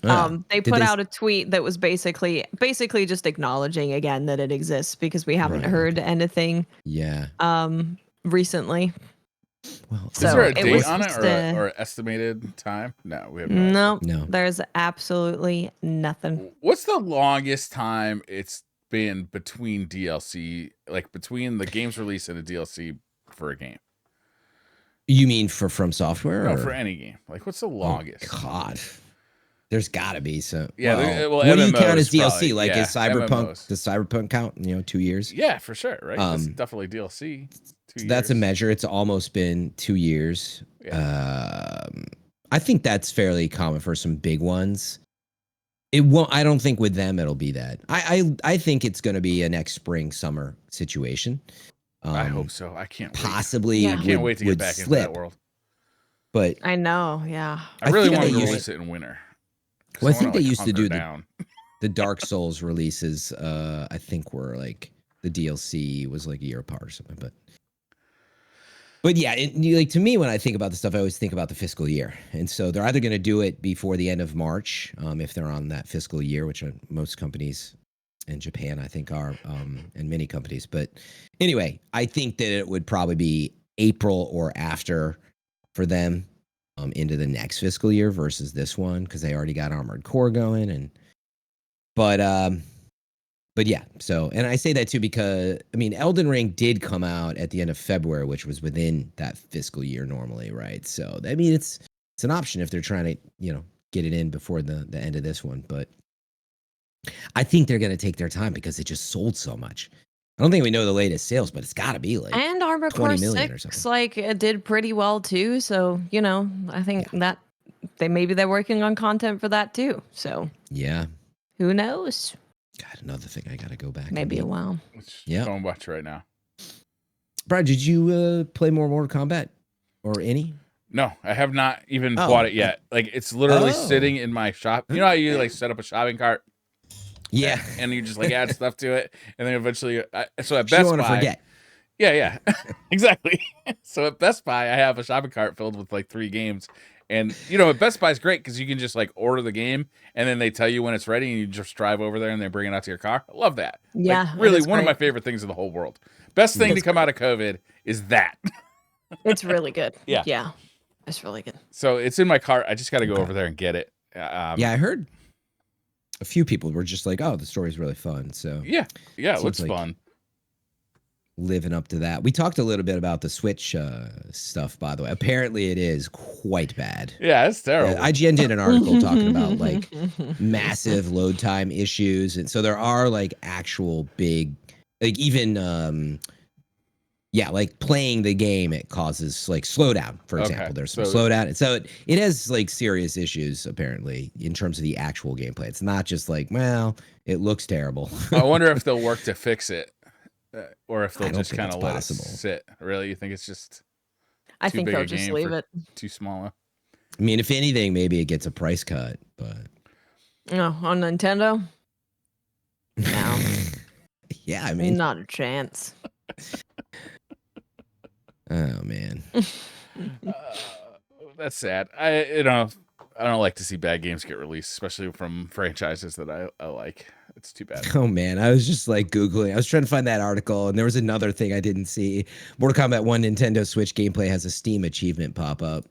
They put out a tweet that was basically just acknowledging again that it exists, because we haven't heard anything. Yeah. Recently. Well, is there a date on it or estimated time? No, we have no. There's absolutely nothing. What's the longest time it's been between DLC, like between the game's release and a DLC for a game? You mean for From Software? No, for any game. Like, what's the longest? Oh, God. There's got to be some. Yeah, well, what do you count as MMOs DLC? probably, Like, yeah, is Cyberpunk, MMOs. does Cyberpunk count, 2 years? Yeah, for sure, right? That's definitely DLC. 2 years. That's a measure. It's almost been 2 years. Yeah. I think that's fairly common for some big ones. It won't. I don't think with them it'll be that. I think it's going to be a next spring summer situation. I hope so. I can't wait. Possibly. I can't wait to get back into that world. But I know, yeah. I really want to use release it in winter. Well, I think they used to do down. the Dark Souls releases. I think were like the DLC was like a year apart or something. But yeah, like to me, when I think about this stuff, I always think about the fiscal year. And so they're either going to do it before the end of March, if they're on that fiscal year, which most companies in Japan, I think, are, and many companies. But anyway, I think that it would probably be April or after for them into the next fiscal year versus this one, because they already got Armored Core going. But yeah, so, and I say that too because, I mean, Elden Ring did come out at the end of February, which was within that fiscal year normally, right? So, I mean, it's an option if they're trying to, get it in before the end of this one. But I think they're going to take their time because it just sold so much. I don't think we know the latest sales, but it's got to be like and Armored Core 20 million 6, or something. like, it did pretty well too. So, I think that they're working on content for that too. So, yeah. Who knows? God, another thing I got to go back. Maybe a while. Yeah. Don't watch right now. Brad, did you play more Mortal Kombat or any? No, I have not even bought it yet. Like, it's literally sitting in my shop. You know how you like set up a shopping cart? Yeah. And you just like add stuff to it, and then eventually, so at You Best don't want Buy, to forget. Yeah, exactly. So at Best Buy, I have a shopping cart filled with like 3 games. And, at Best Buy is great because you can just like order the game and then they tell you when it's ready and you just drive over there and they bring it out to your car. I love that. Yeah. Like, really, one of my favorite things in the whole world. Best thing to come out of COVID is that. It's really good. Yeah. Yeah. It's really good. So it's in my cart. I just got to go over there and get it. Yeah, I heard a few people were just like, "Oh, the story's really fun." So yeah, it looks like fun. Living up to that. We talked a little bit about the Switch stuff, by the way. Apparently, it is quite bad. Yeah, it's terrible. IGN did an article talking about like massive load time issues, and so there are like actual big, like even like playing the game, it causes like slowdown, for example. There's some slowdown. And so it has like serious issues, apparently, in terms of the actual gameplay. It's not just like, well, it looks terrible. I wonder if they'll work to fix it. Or if they'll just kind of let it possible. sit. Really? You think it's just I too think big they'll a just game leave it. too small? I mean, if anything, maybe it gets a price cut, but No, on Nintendo? No. Yeah, I mean, not a chance. Oh man. That's sad. I don't like to see bad games get released, especially from franchises that I like. It's too bad. Oh man, I was just like Googling. I was trying to find that article, and there was another thing I didn't see. Mortal Kombat 1 Nintendo Switch gameplay has a Steam achievement pop up.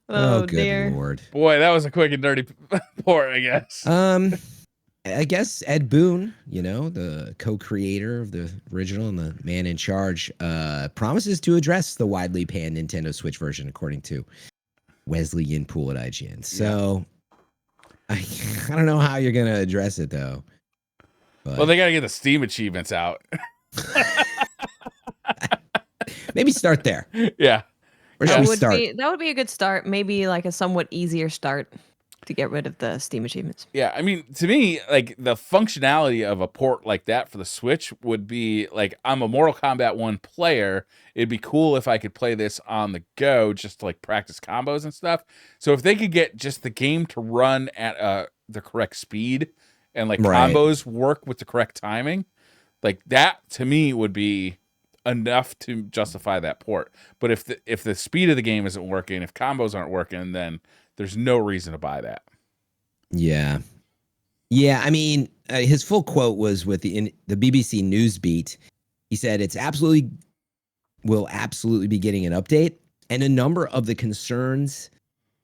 Oh, good dear. Lord. Boy, that was a quick and dirty port, I guess. I guess Ed Boon, the co-creator of the original and the man in charge, promises to address the widely panned Nintendo Switch version, according to Wesley Yinpool at IGN. So I don't know how you're gonna address it though. But Well, they gotta get the Steam achievements out. maybe start there. Yeah. Where should we start? That would be a good start. Maybe like a somewhat easier start to get rid of the Steam achievements. Yeah, I mean, to me, like the functionality of a port like that for the Switch would be like, I'm a Mortal Kombat 1 player. It'd be cool if I could play this on the go, just to like practice combos and stuff. So if they could get just the game to run at the correct speed and like combos work with the correct timing, like that to me would be enough to justify that port. But if the speed of the game isn't working, if combos aren't working, then there's no reason to buy that. Yeah. I mean, his full quote was with the BBC Newsbeat. He said, will absolutely be getting an update, and a number of the concerns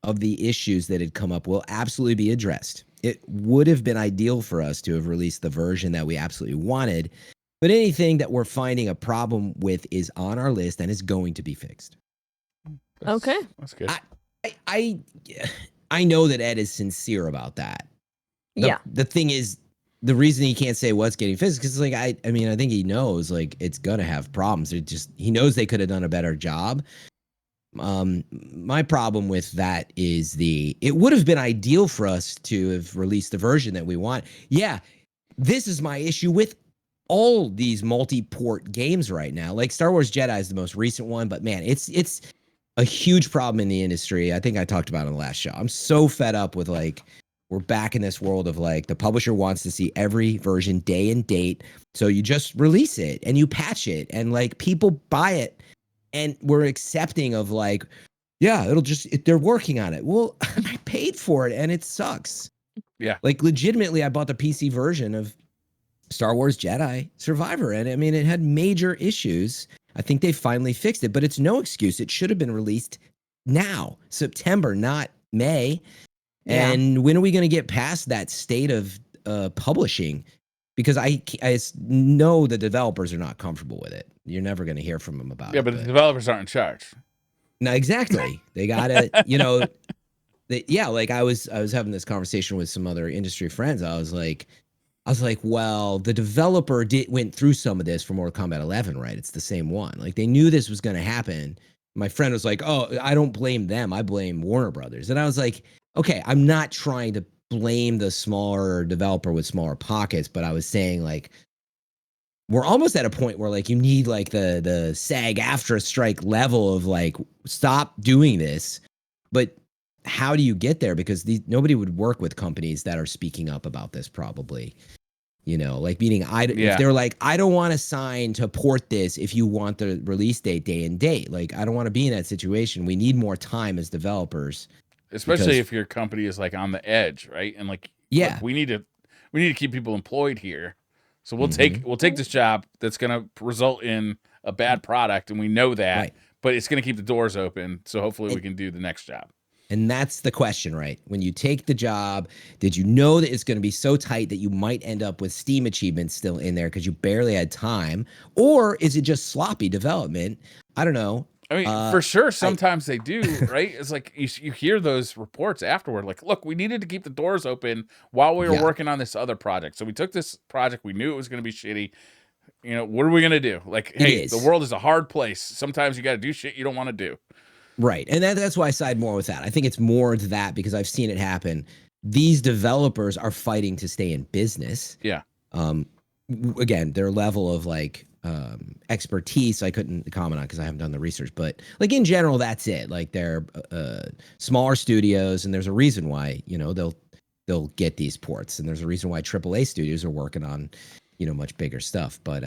of the issues that had come up will absolutely be addressed. It would have been ideal for us to have released the version that we absolutely wanted, but anything that we're finding a problem with is on our list and is going to be fixed. Okay. That's good. I know that Ed is sincere about that. Yeah. The thing is, the reason he can't say what's getting fixed because like I mean I think he knows like it's gonna have problems. He knows they could have done a better job. My problem with that is it would have been ideal for us to have released the version that we want. Yeah, this is my issue with all these multi-port games right now. Like Star Wars Jedi is the most recent one, but man, it's a huge problem in the industry. I think I talked about it on the last show. I'm so fed up with like we're back in this world of like the publisher wants to see every version day and date. So you just release it and you patch it and like people buy it and we're accepting of like, yeah, they're working on it. Well, I paid for it and it sucks. Yeah. Like legitimately, I bought the PC version of Star Wars Jedi Survivor. And I mean, it had major issues. I think they finally fixed it, but it's no excuse. It should have been released now, September, not May. Yeah. And when are we going to get past that state of publishing? Because I know the developers are not comfortable with it. You're never going to hear from them about it. Yeah, but the developers aren't in charge. No, exactly. They got to, like I was having this conversation with some other industry friends. I was like, well, the developer went through some of this for Mortal Kombat 11, right? It's the same one. Like they knew this was going to happen. My friend was like, oh, I don't blame them. I blame Warner Brothers. And I was like, okay, I'm not trying to blame the smaller developer with smaller pockets, but I was saying like, we're almost at a point where like you need like the SAG-AFTRA strike level of like, stop doing this. But how do you get there? Because nobody would work with companies that are speaking up about this probably. Like meaning if they're like, I don't want to sign to port this if you want the release date day and date. Like, I don't want to be in that situation. We need more time as developers. Especially if your company is like on the edge, right? And like, yeah, look, we need to keep people employed here. So we'll take this job that's going to result in a bad product, and we know that, right. But it's going to keep the doors open. So hopefully we can do the next job. And that's the question, right? When you take the job, did you know that it's going to be so tight that you might end up with Steam achievements still in there because you barely had time? Or is it just sloppy development? I don't know. I mean, for sure, sometimes they do, right? It's like you hear those reports afterward, like, look, we needed to keep the doors open while we were working on this other project. So we took this project, we knew it was going to be shitty. What are we going to do? Like, hey, the world is a hard place. Sometimes you got to do shit you don't want to do. Right. And that's why I side more with that. I think it's more that because I've seen it happen. These developers are fighting to stay in business. Yeah. Again, their level of like expertise, I couldn't comment on because I haven't done the research. But like in general, that's it. Like they're smaller studios, and there's a reason why they'll get these ports, and there's a reason why AAA studios are working on much bigger stuff. But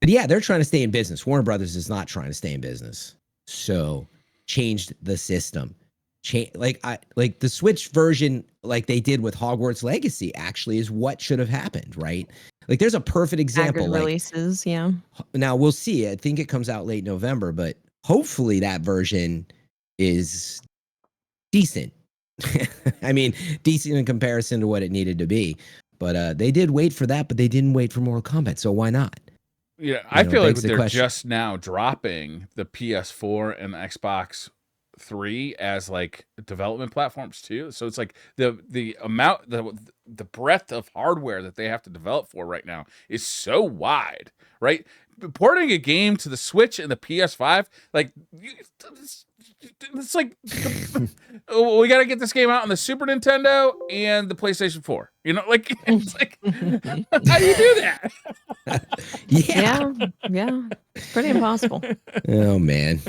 yeah, they're trying to stay in business. Warner Brothers is not trying to stay in business. So changed the system. Like the Switch version, like they did with Hogwarts Legacy, actually is what should have happened, right? Like there's a perfect example. Like, releases, yeah. Now we'll see. I think it comes out late November, but hopefully that version is decent. I mean, decent in comparison to what it needed to be. But they did wait for that, but they didn't wait for Mortal Kombat. So why not? Yeah, I feel like they're just now dropping the PS4 and the Xbox 3 as like development platforms too. So it's like the amount, the breadth of hardware that they have to develop for right now is so wide, right? Porting a game to the Switch and the PS5, like it's like we got to get this game out on the Super Nintendo and the PlayStation 4. Like it's like how do you do that? Yeah, pretty impossible. Oh man,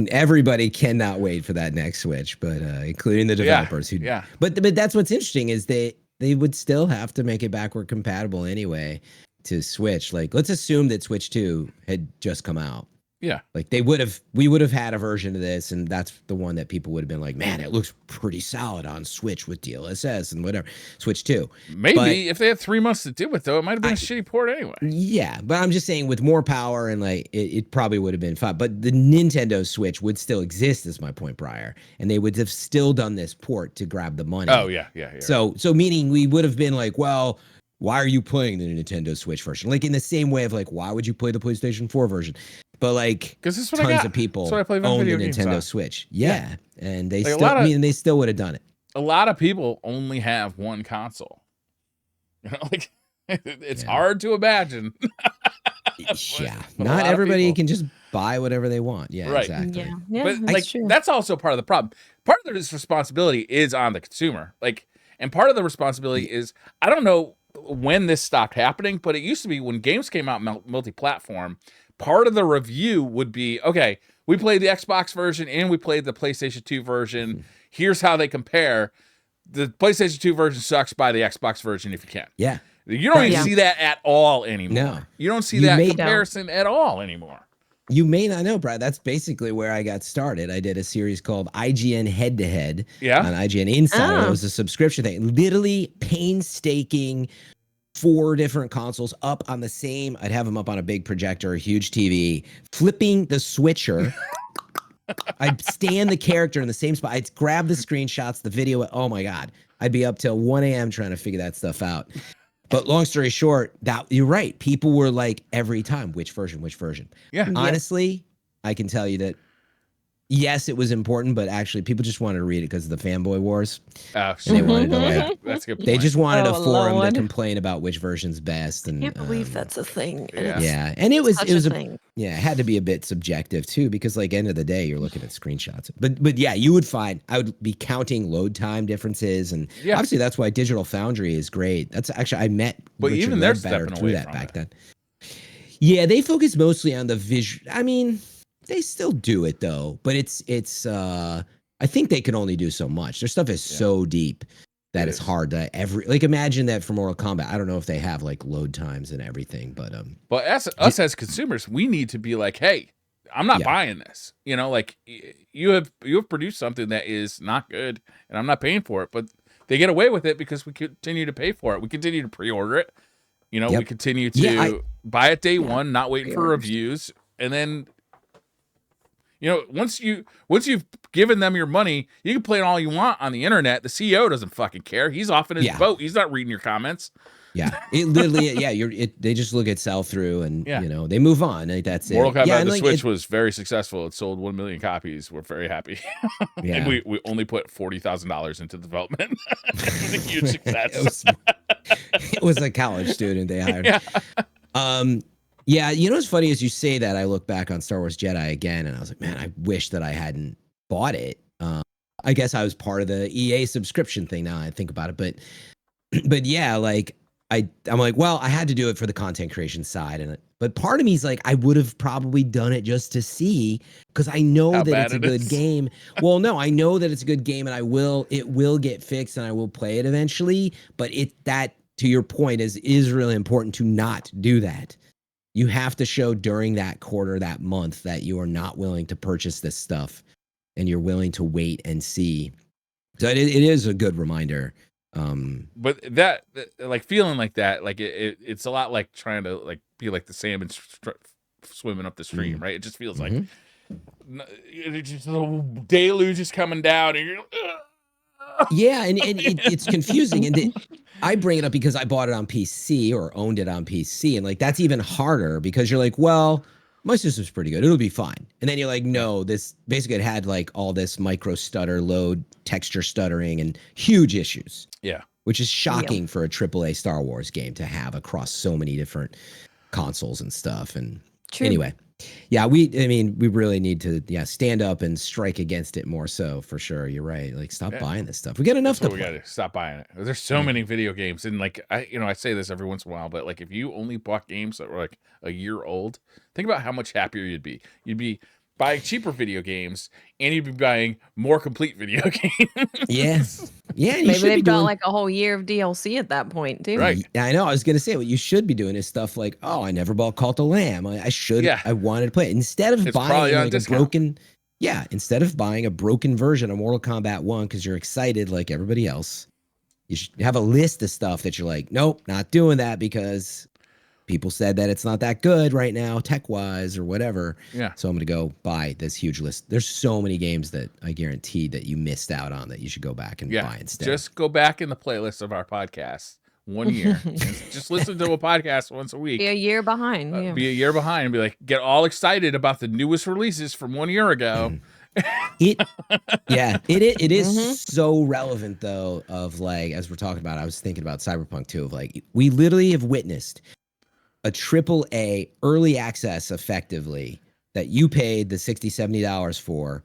everybody cannot wait for that next Switch, but including the developers who. Yeah. But that's what's interesting is they would still have to make it backward compatible anyway to Switch. Like let's assume that Switch 2 had just come out. Yeah. Like we would have had a version of this, and that's the one that people would have been like, man, it looks pretty solid on Switch with DLSS and whatever. Switch 2. Maybe if they had 3 months to do it, though, it might have been a shitty port anyway. Yeah, but I'm just saying with more power and like it probably would have been fine. But the Nintendo Switch would still exist, is my point, Briar, and they would have still done this port to grab the money. Oh yeah. So meaning we would have been like, well, why are you playing the Nintendo Switch version? Like in the same way of like, why would you play the PlayStation 4 version? but like because this is what I tons got. of people That's what I play own the video games Nintendo on. Switch. Yeah. And they Like, still, I mean, they still would have done it. A lot of people only have one console. You know, like it's hard to imagine. Yeah, not everybody can just buy whatever they want. Yeah, right. exactly. Yeah, but that's like true. that's also part of the problem. Part of this responsibility is on the consumer. Like, and part of the responsibility is, I don't know when this stopped happening, but it used to be when games came out multi-platform, part of the review would be, okay, we played the Xbox version and we played the PlayStation 2 version. Here's how they compare. The PlayStation 2 version sucks, buy the Xbox version if you can. Yeah. You don't even see that at all anymore. No. You don't see that comparison at all anymore. You may not know, Brad. That's basically where I got started. I did a series called IGN Head to Head on IGN Insider. It was a subscription thing. Literally painstaking 4 different consoles up on the same. I'd have them up on a big projector, a huge TV, flipping the switcher. I'd stand the character in the same spot. I'd grab the screenshots, the video. Oh my God. I'd be up till 1 a.m. trying to figure that stuff out. But long story short, that you're right. People were like every time, which version? Yeah. Honestly, I can tell you that yes, it was important, but actually people just wanted to read it because of the fanboy wars. Oh, and they wanted to that's a good point. They just wanted a forum to complain about which version's best. And I can't believe that's a thing. Yeah. And it was a thing. Yeah, it had to be a bit subjective too, because like end of the day, you're looking at screenshots. But yeah, you would find I would be counting load time differences, and obviously that's why Digital Foundry is great. That's actually I met Richard even they're stepping away that back then. Yeah, they focus mostly on the visual. I mean, they still do it though, but it's I think they can only do so much. Their stuff is so deep that it's hard to imagine that for Mortal Kombat. I don't know if they have like load times and everything, but us as consumers, we need to be like, hey, I'm not buying this. You know, like you have produced something that is not good, and I'm not paying for it. But they get away with it because we continue to pay for it. We continue to pre-order it. You know, we continue to buy it day one, not waiting for reviews, and then. You know, once you've given them your money, you can play it all you want on the internet. The CEO doesn't fucking care. He's off in his boat. He's not reading your comments. Yeah, it literally, they just look at sell through and you know they move on. Like, that's Mortal it. Kombat the Switch was very successful. It sold 1 million copies. We're very happy. And we only put $40,000 into development. It was a huge success. It was a college student they hired. Yeah, you know what's funny is you say that. I look back on Star Wars Jedi again, and I was like, man, I wish that I hadn't bought it. I guess I was part of the EA subscription thing. Now I think about it, but yeah, like I'm like, well, I had to do it for the content creation side, but part of me is like, I would have probably done it just to see, because I know that it's a good game. Well, no, I know that it's a good game, and it will get fixed, and I will play it eventually. But that to your point is really important to not do that. You have to show during that quarter, that month, that you are not willing to purchase this stuff and you're willing to wait and see. So it is a good reminder. But that, like, feeling like that, like it's a lot like trying to like be like the salmon swimming up the stream, right? It just feels like it's just a deluge is coming down, and you're yeah, and it's confusing. And I bring it up because I bought it on PC or owned it on PC, and like that's even harder because you're like, well, my system's pretty good, it'll be fine. And then you're like, no, this basically it had like all this micro stutter, load, texture stuttering, and huge issues. Yeah, which is shocking for a AAA Star Wars game to have across so many different consoles and stuff. And anyway. Yeah, we really need to stand up and strike against it more so, for sure. You're right. Like, stop buying this stuff. We got enough to play. We got to stop buying it. There's so many video games, and like I say this every once in a while, but like if you only bought games that were like a year old, think about how much happier you'd be. You'd be buying cheaper video games, and you'd be buying more complete video games. Yeah, maybe they've got like a whole year of DLC at that point too. Right. Yeah, I know. I was gonna say what you should be doing is stuff like, oh, I never bought Cult of Lamb. I should. Yeah. I wanted to play it instead of buying like a broken. Yeah, instead of buying a broken version of Mortal Kombat 1 because you're excited like everybody else, you should have a list of stuff that you're like, nope, not doing that because people said that it's not that good right now, tech-wise or whatever. Yeah. So I'm going to go buy this huge list. There's so many games that I guarantee that you missed out on that you should go back and buy instead. Just go back in the playlist of our podcast. 1 year. Just listen to a podcast once a week. Be a year behind. Yeah. Be a year behind and be like, get all excited about the newest releases from 1 year ago. It is so relevant though, of like, as we're talking about, I was thinking about Cyberpunk too, of like, we literally have witnessed a AAA early access effectively that you paid the $60, $70 for.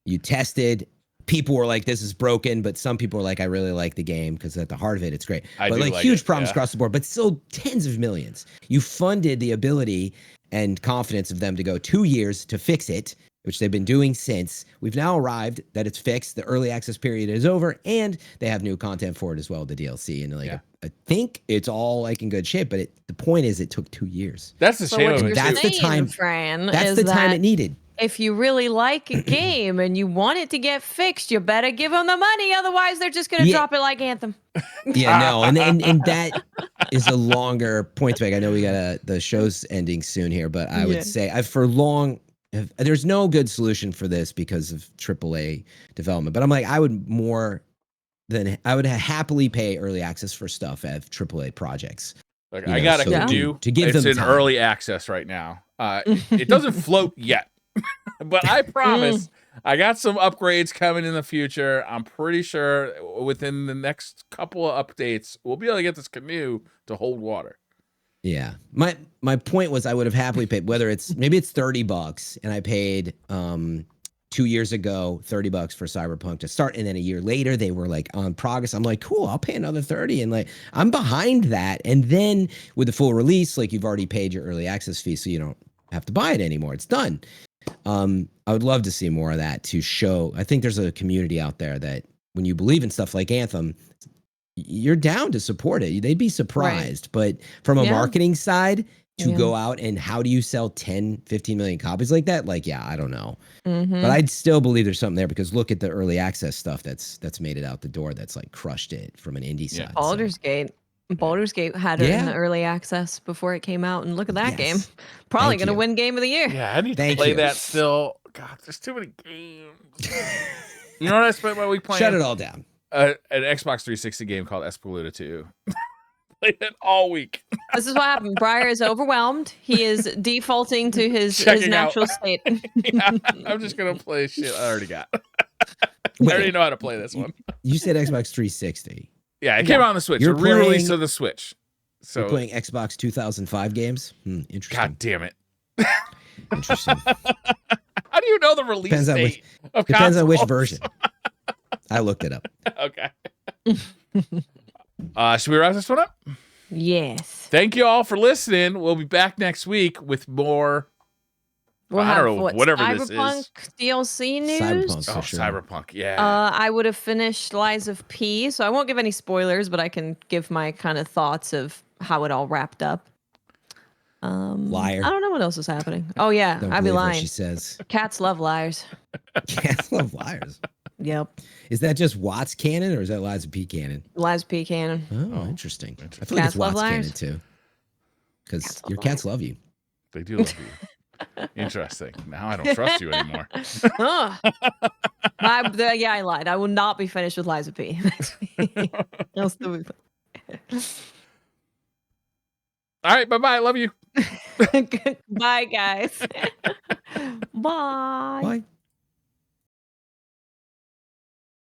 You tested. People were like, this is broken, but some people were like, I really like the game because at the heart of it, it's great. But like huge problems across the board, but still tens of millions. You funded the ability and confidence of them to go 2 years to fix it, which they've been doing since. We've now arrived that it's fixed. The early access period is over, and they have new content for it as well, the DLC. And like, I think it's all like in good shape. But the point is, it took 2 years. That's the shame of it. That's the time, Fran. That's the time it needed. If you really like a game and you want it to get fixed, you better give them the money. Otherwise, they're just going to drop it like Anthem. Yeah, no. And that is a longer point to make. I know we got the show's ending soon here, but I would say there's no good solution for this because of AAA development. But I'm like, I would happily pay early access for stuff at AAA projects. Like, I got to give them in early access right now. It doesn't float yet. But I promise I got some upgrades coming in the future. I'm pretty sure within the next couple of updates, we'll be able to get this canoe to hold water. Yeah. My point was I would have happily paid, whether maybe it's $30 and I paid 2 years ago $30 for Cyberpunk to start, and then a year later they were like on progress. I'm like, cool, I'll pay another 30, and like I'm behind that. And then with the full release, like you've already paid your early access fee, so you don't have to buy it anymore. It's done. I would love to see more of that to show. I think there's a community out there that when you believe in stuff like Anthem, you're down to support it. They'd be surprised. Right. But from a marketing side, to go out and how do you sell 10, 15 million copies like that? Like, yeah, I don't know. But I'd still believe there's something there because look at the early access stuff that's made it out the door. That's like crushed it from an indie side. Baldur's Gate. Baldur's Gate had it in the early access before it came out, and look at that game. Probably going to win Game of the Year. Yeah, I need to play that still. God, there's too many games. You know what I spent my week playing? Shut it all down. An Xbox 360 game called Espeluna 2. Played it all week. This is what happened. Briar is overwhelmed. He is defaulting to his natural state. I'm just going to play shit I already got. I already know how to play this one. You said Xbox 360. Yeah, it came out on the Switch. You're re-release of the Switch. So you're playing Xbox 2005 games? Interesting. God damn it. Interesting. How do you know the release date of Depends on which version. I looked it up. Okay. Should we wrap this one up? Yes. Thank you all for listening. We'll be back next week with more. I don't know, whatever this is. Cyberpunk DLC news. Cyberpunk, sure. Cyberpunk, yeah. I would have finished Lies of P, so I won't give any spoilers, but I can give my kind of thoughts of how it all wrapped up. Liar. I don't know what else is happening. Oh yeah, I'd be lying. She says cats love liars. Cats love liars. Yep. Is that just Watts canon or is that Lies of P canon? Lies of P canon. Oh, interesting. I feel like it's Watts canon too. Because your cats love you. They do love you. Interesting. Now I don't trust you anymore. Yeah, I lied. I will not be finished with Lies of P. I'll still be. All right. Bye-bye. Love you. Bye, guys. Bye.